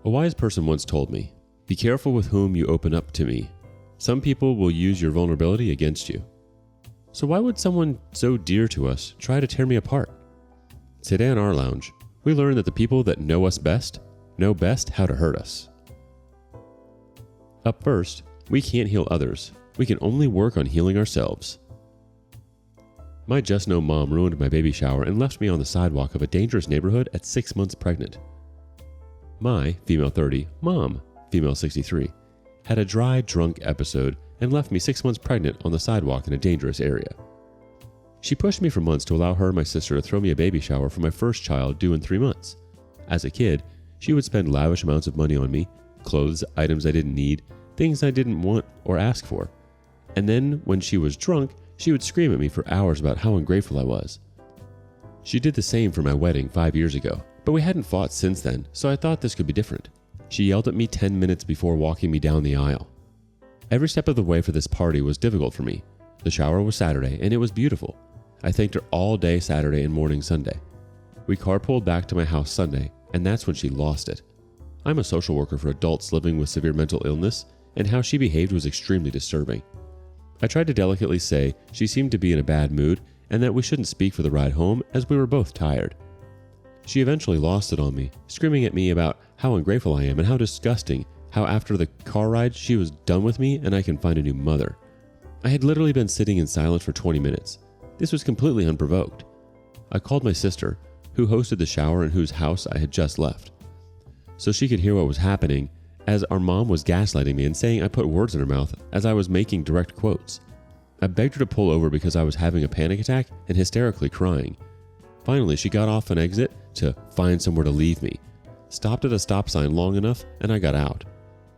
A wise person once told me, "Be careful with whom you open up to me. Some people will use your vulnerability against you." So why would someone so dear to us try to tear me apart? Today on rLounge, we learn that the people that know us best know best how to hurt us. Up first, we can't heal others. We can only work on healing ourselves. My JUSTNOMIL ruined my baby shower and left me on the sidewalk of a dangerous neighborhood at 6 months pregnant. My, female 30, mom, female 63, had a dry, drunk episode and left me 6 months pregnant on the sidewalk in a dangerous area. She pushed me for months to allow her and my sister to throw me a baby shower for my first child due in 3 months. As a kid, she would spend lavish amounts of money on me, clothes, items I didn't need, things I didn't want or ask for. And then, when she was drunk, she would scream at me for hours about how ungrateful I was. She did the same for my wedding 5 years ago, but we hadn't fought since then, so I thought this could be different. She yelled at me 10 minutes before walking me down the aisle. Every step of the way for this party was difficult for me. The shower was Saturday, and it was beautiful. I thanked her all day Saturday and morning Sunday. We carpooled back to my house Sunday, and that's when she lost it. I'm a social worker for adults living with severe mental illness, and how she behaved was extremely disturbing. I tried to delicately say she seemed to be in a bad mood and that we shouldn't speak for the ride home as we were both tired. She eventually lost it on me, screaming at me about how ungrateful I am and how disgusting, how after the car ride she was done with me and I can find a new mother. I had literally been sitting in silence for 20 minutes. This was completely unprovoked. I called my sister, who hosted the shower and whose house I had just left, so she could hear what was happening, as our mom was gaslighting me and saying I put words in her mouth as I was making direct quotes. I begged her to pull over because I was having a panic attack and hysterically crying. Finally, she got off an exit to find somewhere to leave me, stopped at a stop sign long enough, and I got out.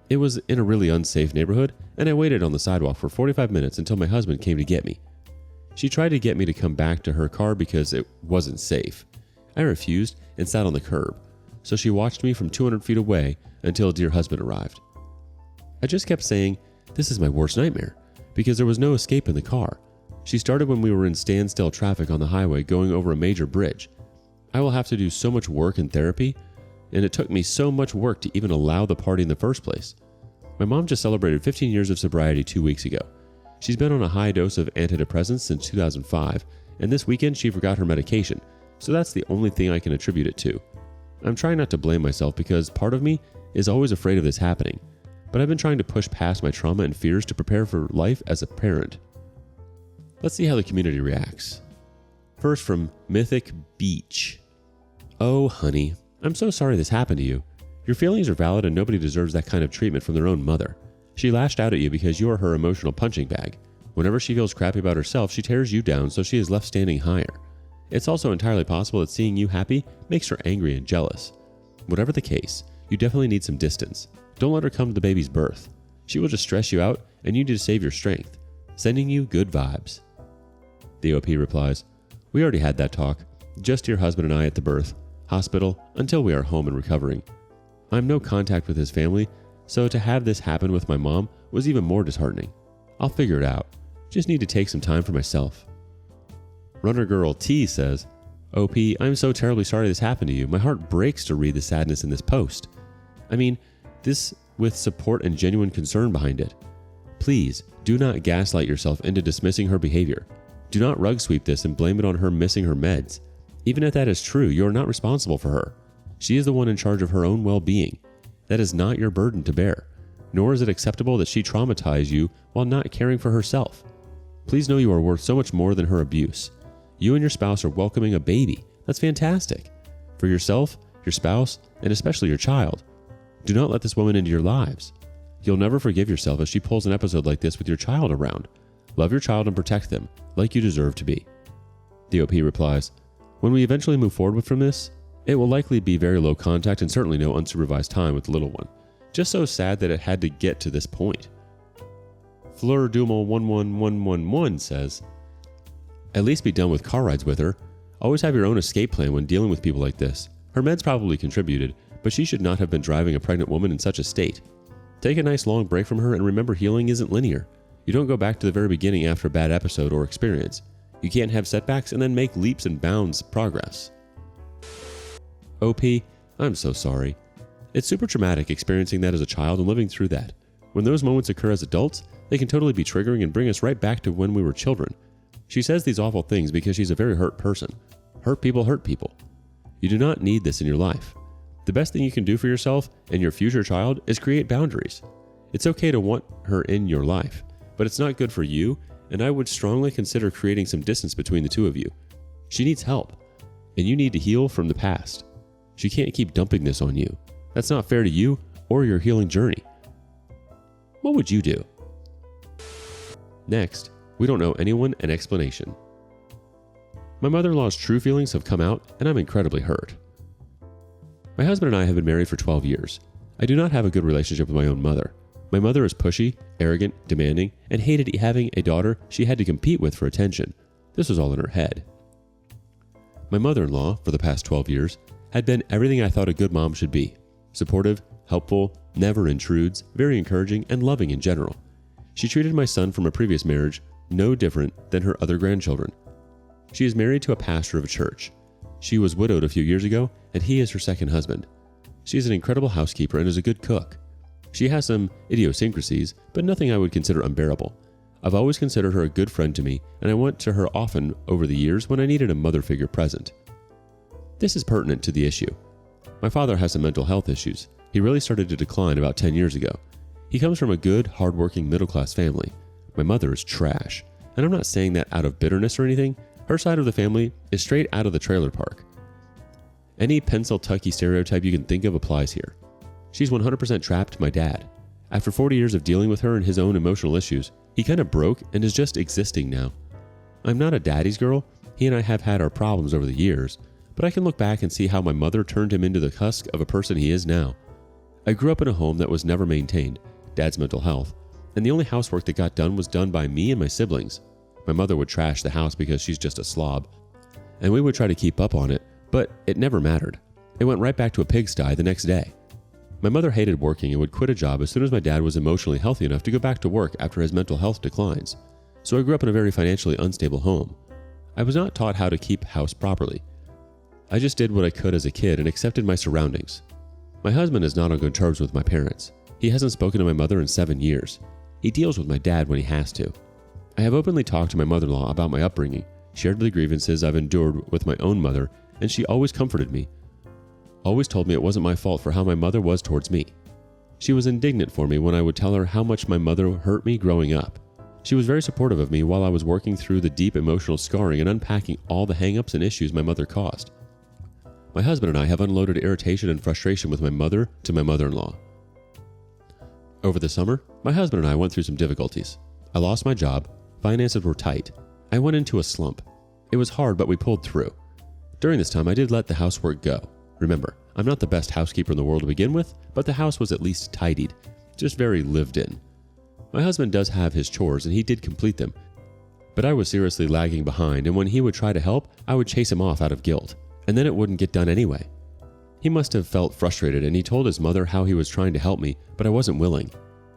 It was in a really unsafe neighborhood, and I waited on the sidewalk for 45 minutes until my husband came to get me. She tried to get me to come back to her car because it wasn't safe. I refused and sat on the curb, so she watched me from 200 feet away until dear husband arrived. I just kept saying, "This is my worst nightmare," because there was no escape in the car. She started when we were in standstill traffic on the highway going over a major bridge. I will have to do so much work in therapy, and it took me so much work to even allow the party in the first place. My mom just celebrated 15 years of sobriety 2 weeks ago. She's been on a high dose of antidepressants since 2005, and this weekend she forgot her medication, so that's the only thing I can attribute it to. I'm trying not to blame myself because part of me is always afraid of this happening, but I've been trying to push past my trauma and fears to prepare for life as a parent. Let's see how the community reacts. First, from Mythic Beach. "Oh, honey, I'm so sorry this happened to you. Your feelings are valid and nobody deserves that kind of treatment from their own mother. She lashed out at you because you are her emotional punching bag. Whenever she feels crappy about herself, she tears you down so she is left standing higher. It's also entirely possible that seeing you happy makes her angry and jealous. Whatever the case, you definitely need some distance. Don't let her come to the baby's birth. She will just stress you out and you need to save your strength. Sending you good vibes." The OP replies, "We already had that talk. Just your husband and I at the birth, hospital, until we are home and recovering. I'm no contact with his family, so to have this happen with my mom was even more disheartening. I'll figure it out. Just need to take some time for myself." Runner Girl T says, "OP, I'm so terribly sorry this happened to you. My heart breaks to read the sadness in this post. I mean, this with support and genuine concern behind it. Please, do not gaslight yourself into dismissing her behavior. Do not rug sweep this and blame it on her missing her meds. Even if that is true, you are not responsible for her. She is the one in charge of her own well-being. That is not your burden to bear, nor is it acceptable that she traumatized you while not caring for herself. Please know you are worth so much more than her abuse. You and your spouse are welcoming a baby. That's fantastic. For yourself, your spouse, and especially your child. Do not let this woman into your lives. You'll never forgive yourself if she pulls an episode like this with your child around. Love your child and protect them, like you deserve to be." The OP replies, "When we eventually move forward from this, it will likely be very low contact and certainly no unsupervised time with the little one. Just so sad that it had to get to this point." Fleur Dumal 11111 says, "At least be done with car rides with her. Always have your own escape plan when dealing with people like this. Her meds probably contributed, but she should not have been driving a pregnant woman in such a state. Take a nice long break from her and remember healing isn't linear. You don't go back to the very beginning after a bad episode or experience. You can't have setbacks and then make leaps and bounds progress." OP, I'm so sorry. It's super traumatic experiencing that as a child and living through that. When those moments occur as adults, they can totally be triggering and bring us right back to when we were children. She says these awful things because she's a very hurt person. Hurt people hurt people. You do not need this in your life. The best thing you can do for yourself and your future child is create boundaries. It's okay to want her in your life, but it's not good for you, and I would strongly consider creating some distance between the two of you. She needs help, and you need to heal from the past. She can't keep dumping this on you. That's not fair to you or your healing journey. What would you do? Next, we don't know anyone an explanation. My mother-in-law's true feelings have come out, and I'm incredibly hurt. My husband and I have been married for 12 years. I do not have a good relationship with my own mother. My mother is pushy, arrogant, demanding, and hated having a daughter she had to compete with for attention. This was all in her head. My mother-in-law, for the past 12 years, had been everything I thought a good mom should be. Supportive, helpful, never intrudes, very encouraging, and loving in general. She treated my son from a previous marriage no different than her other grandchildren. She is married to a pastor of a church. She was widowed a few years ago, and he is her second husband. She is an incredible housekeeper and is a good cook. She has some idiosyncrasies, but nothing I would consider unbearable. I've always considered her a good friend to me, and I went to her often over the years when I needed a mother figure present. This is pertinent to the issue. My father has some mental health issues. He really started to decline about 10 years ago. He comes from a good, hardworking, middle-class family. My mother is trash, and I'm not saying that out of bitterness or anything. Her side of the family is straight out of the trailer park. Any Pennsyltucky stereotype you can think of applies here. She's 100% trapped to my dad. After 40 years of dealing with her and his own emotional issues, he kind of broke and is just existing now. I'm not a daddy's girl. He and I have had our problems over the years, but I can look back and see how my mother turned him into the husk of a person he is now. I grew up in a home that was never maintained, Dad's mental health, and the only housework that got done was done by me and my siblings. My mother would trash the house because she's just a slob, and we would try to keep up on it, but it never mattered. It went right back to a pigsty the next day. My mother hated working and would quit a job as soon as my dad was emotionally healthy enough to go back to work after his mental health declines. So I grew up in a very financially unstable home. I was not taught how to keep house properly. I just did what I could as a kid and accepted my surroundings. My husband is not on good terms with my parents. He hasn't spoken to my mother in 7 years. He deals with my dad when he has to. I have openly talked to my mother-in-law about my upbringing, shared the grievances I've endured with my own mother, and she always comforted me. Always told me it wasn't my fault for how my mother was towards me. She was indignant for me when I would tell her how much my mother hurt me growing up. She was very supportive of me while I was working through the deep emotional scarring and unpacking all the hang-ups and issues my mother caused. My husband and I have unloaded irritation and frustration with my mother to my mother-in-law. Over the summer, my husband and I went through some difficulties. I lost my job, finances were tight. I went into a slump. It was hard, but we pulled through. During this time, I did let the housework go. Remember, I'm not the best housekeeper in the world to begin with, but the house was at least tidied, just very lived in. My husband does have his chores and he did complete them, but I was seriously lagging behind, and when he would try to help, I would chase him off out of guilt, and then it wouldn't get done anyway. He must have felt frustrated and he told his mother how he was trying to help me, but I wasn't willing.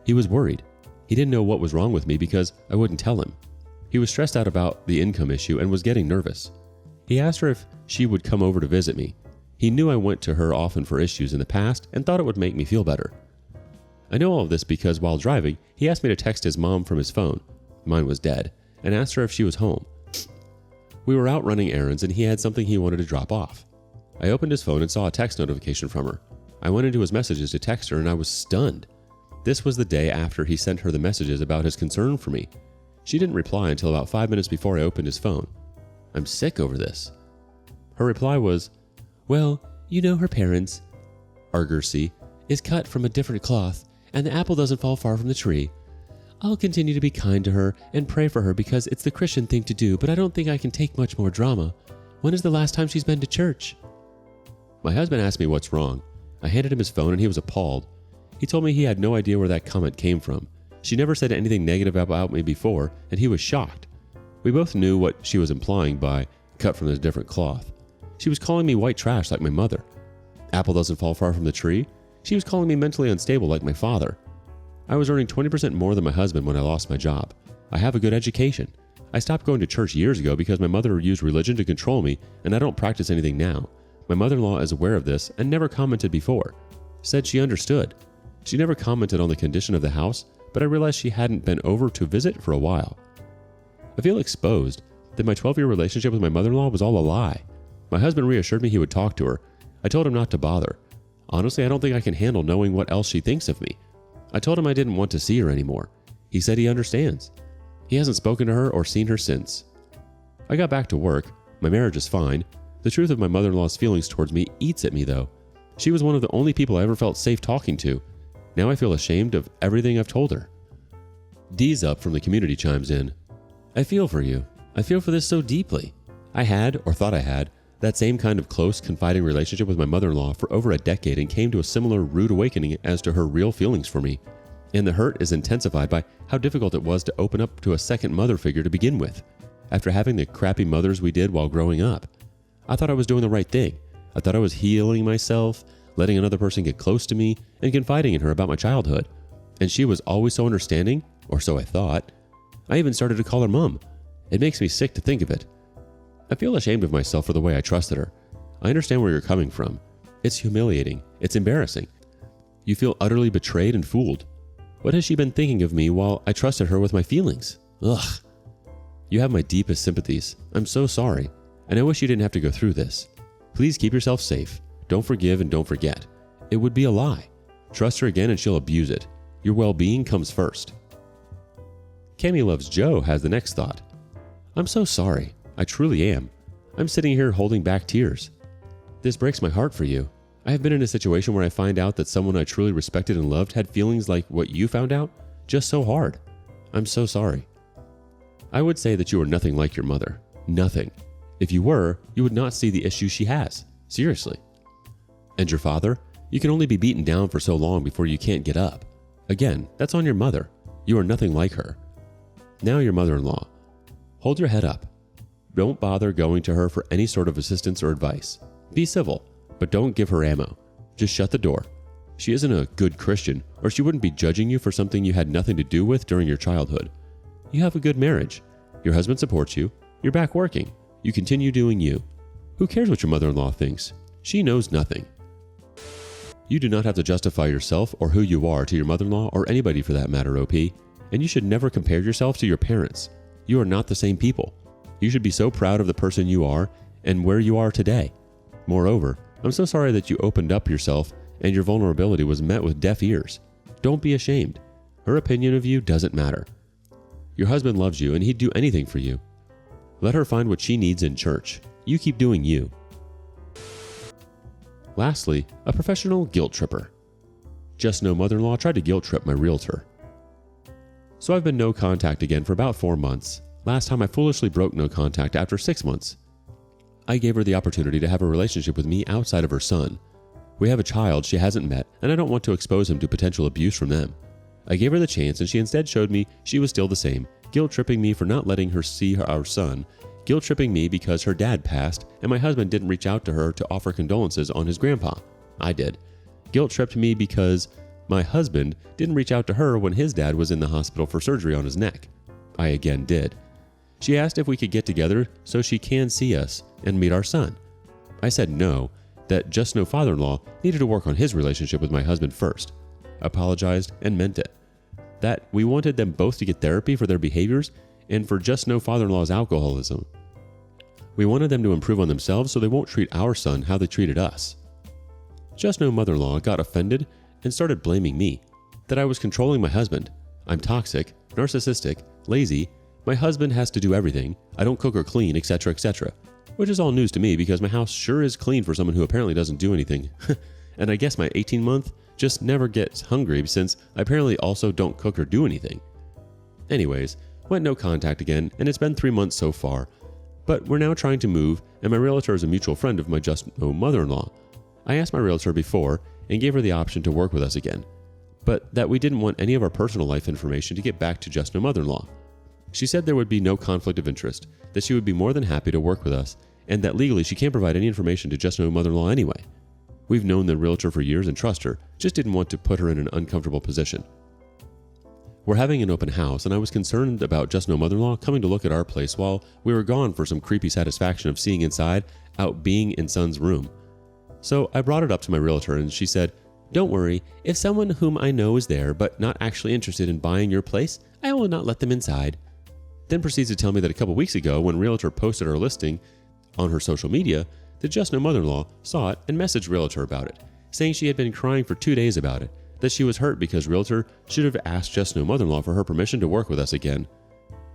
He was worried. He didn't know what was wrong with me because I wouldn't tell him. He was stressed out about the income issue and was getting nervous. He asked her if she would come over to visit me. He knew I went to her often for issues in the past and thought it would make me feel better. I know all of this because while driving, he asked me to text his mom from his phone. Mine was dead, and asked her if she was home. We were out running errands and he had something he wanted to drop off. I opened his phone and saw a text notification from her. I went into his messages to text her and I was stunned. This was the day after he sent her the messages about his concern for me. She didn't reply until about 5 minutes before I opened his phone. I'm sick over this. Her reply was, "Well, you know her parents, Argosy, is cut from a different cloth, and the apple doesn't fall far from the tree. I'll continue to be kind to her and pray for her because it's the Christian thing to do, but I don't think I can take much more drama. When is the last time she's been to church?" My husband asked me what's wrong. I handed him his phone and he was appalled. He told me he had no idea where that comment came from. She never said anything negative about me before, and he was shocked. We both knew what she was implying by cut from a different cloth. She was calling me white trash like my mother. Apple doesn't fall far from the tree. She was calling me mentally unstable like my father. I was earning 20% more than my husband when I lost my job. I have a good education. I stopped going to church years ago because my mother used religion to control me, and I don't practice anything now. My mother-in-law is aware of this and never commented before. said she understood. She never commented on the condition of the house, but I realized she hadn't been over to visit for a while. I feel exposed that my 12-year relationship with my mother-in-law was all a lie. My husband reassured me he would talk to her. I told him not to bother. Honestly, I don't think I can handle knowing what else she thinks of me. I told him I didn't want to see her anymore. He said he understands. He hasn't spoken to her or seen her since. I got back to work. My marriage is fine. The truth of my mother-in-law's feelings towards me eats at me, though. She was one of the only people I ever felt safe talking to. Now I feel ashamed of everything I've told her. D's Up from the community chimes in. I feel for you. I feel for this so deeply. I had, or thought I had, that same kind of close, confiding relationship with my mother-in-law for over a decade and came to a similar rude awakening as to her real feelings for me. And the hurt is intensified by how difficult it was to open up to a second mother figure to begin with, after having the crappy mothers we did while growing up. I thought I was doing the right thing. I thought I was healing myself, letting another person get close to me, and confiding in her about my childhood. And she was always so understanding, or so I thought. I even started to call her Mom. It makes me sick to think of it. I feel ashamed of myself for the way I trusted her. I understand where you're coming from. It's humiliating. It's embarrassing. You feel utterly betrayed and fooled. What has she been thinking of me while I trusted her with my feelings? Ugh. You have my deepest sympathies. I'm so sorry, and I wish you didn't have to go through this. Please keep yourself safe. Don't forgive and don't forget. It would be a lie. Trust her again and she'll abuse it. Your well-being comes first. Cami Loves Joe has the next thought. I'm so sorry. I truly am. I'm sitting here holding back tears. This breaks my heart for you. I have been in a situation where I find out that someone I truly respected and loved had feelings like what you found out, just so hard. I'm so sorry. I would say that you are nothing like your mother. Nothing. If you were, you would not see the issues she has. Seriously. And your father? You can only be beaten down for so long before you can't get up. Again, that's on your mother. You are nothing like her. Now your mother-in-law. Hold your head up. Don't bother going to her for any sort of assistance or advice. Be civil, but don't give her ammo. Just shut the door. She isn't a good Christian, or she wouldn't be judging you for something you had nothing to do with during your childhood. You have a good marriage. Your husband supports you. You're back working. You continue doing you. Who cares what your mother-in-law thinks? She knows nothing. You do not have to justify yourself or who you are to your mother-in-law or anybody for that matter, OP. And you should never compare yourself to your parents. You are not the same people. You should be so proud of the person you are and where you are today. Moreover, I'm so sorry that you opened up yourself and your vulnerability was met with deaf ears. Don't be ashamed. Her opinion of you doesn't matter. Your husband loves you and he'd do anything for you. Let her find what she needs in church. You keep doing you. Lastly, a professional guilt tripper. Just know mother-in-law tried to guilt trip my realtor. So I've been no contact again for about 4 months. Last time I foolishly broke no contact after 6 months. I gave her the opportunity to have a relationship with me outside of her son. We have a child she hasn't met, and I don't want to expose him to potential abuse from them. I gave her the chance, and she instead showed me she was still the same, guilt-tripping me for not letting her see our son, guilt-tripping me because her dad passed, and my husband didn't reach out to her to offer condolences on his grandpa. I did. Guilt-tripped me because my husband didn't reach out to her when his dad was in the hospital for surgery on his neck. I again did. She asked if we could get together so she can see us and meet our son. I said no, that Just No father-in-law needed to work on his relationship with my husband first. Apologized and meant it. That we wanted them both to get therapy for their behaviors and for Just No father-in-law's alcoholism. We wanted them to improve on themselves so they won't treat our son how they treated us. Just No mother-in-law got offended and started blaming me, that I was controlling my husband. I'm toxic, narcissistic, lazy, my husband has to do everything, I don't cook or clean, etc., etc. Which is all news to me because my house sure is clean for someone who apparently doesn't do anything. And I guess my 18-month just never gets hungry since I apparently also don't cook or do anything. Anyways, went no contact again, and it's been 3 months so far. But we're now trying to move, and my realtor is a mutual friend of my Just No mother-in-law. I asked my realtor before and gave her the option to work with us again, but that we didn't want any of our personal life information to get back to Just No mother-in-law. She said there would be no conflict of interest, that she would be more than happy to work with us, and that legally she can't provide any information to Just No mother-in-law anyway. We've known the realtor for years and trust her, just didn't want to put her in an uncomfortable position. We're having an open house, and I was concerned about Just No mother-in-law coming to look at our place while we were gone for some creepy satisfaction of seeing inside out being in son's room. So I brought it up to my realtor, and she said, Don't worry, if someone whom I know is there but not actually interested in buying your place, I will not let them inside. Then proceeds to tell me that a couple weeks ago, when Realtor posted her listing on her social media, the Just No Mother-in-Law saw it and messaged Realtor about it, saying she had been crying for 2 days about it, that she was hurt because Realtor should have asked Just No Mother-in-Law for her permission to work with us again.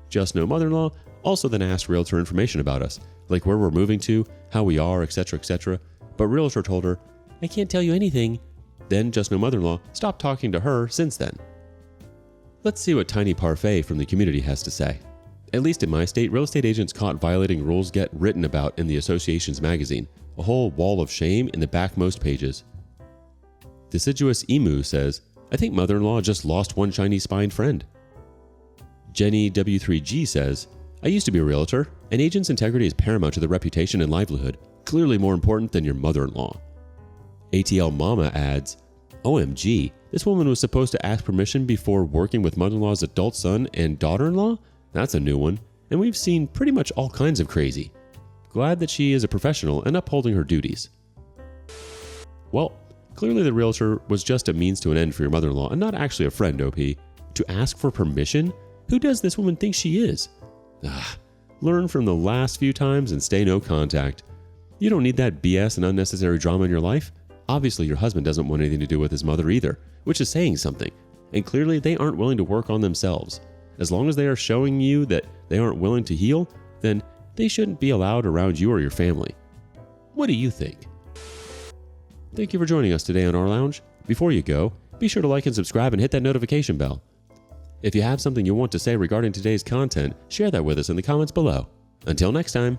Just No Mother-in-Law also then asked Realtor information about us, like where we're moving to, how we are, etc., etc., but Realtor told her, I can't tell you anything. Then Just No Mother-in-Law stopped talking to her since then. Let's see what Tiny Parfait from the community has to say. At least in my state, real estate agents caught violating rules get written about in the association's magazine, a whole wall of shame in the backmost pages. Deciduous Emu says, I think mother-in-law just lost one shiny spine friend. Jenny W3G says, I used to be a realtor. An agent's integrity is paramount to their reputation and livelihood, clearly more important than your mother-in-law. ATL Mama adds, OMG, this woman was supposed to ask permission before working with mother-in-law's adult son and daughter-in-law? That's a new one, and we've seen pretty much all kinds of crazy. Glad that she is a professional and upholding her duties. Well, clearly the realtor was just a means to an end for your mother-in-law and not actually a friend, OP. To ask for permission? Who does this woman think she is? Learn from the last few times and stay no contact. You don't need that BS and unnecessary drama in your life. Obviously, your husband doesn't want anything to do with his mother either, which is saying something. And clearly, they aren't willing to work on themselves. As long as they are showing you that they aren't willing to heal, then they shouldn't be allowed around you or your family. What do you think? Thank you for joining us today on rLounge. Before you go, be sure to like and subscribe and hit that notification bell. If you have something you want to say regarding today's content, share that with us in the comments below. Until next time.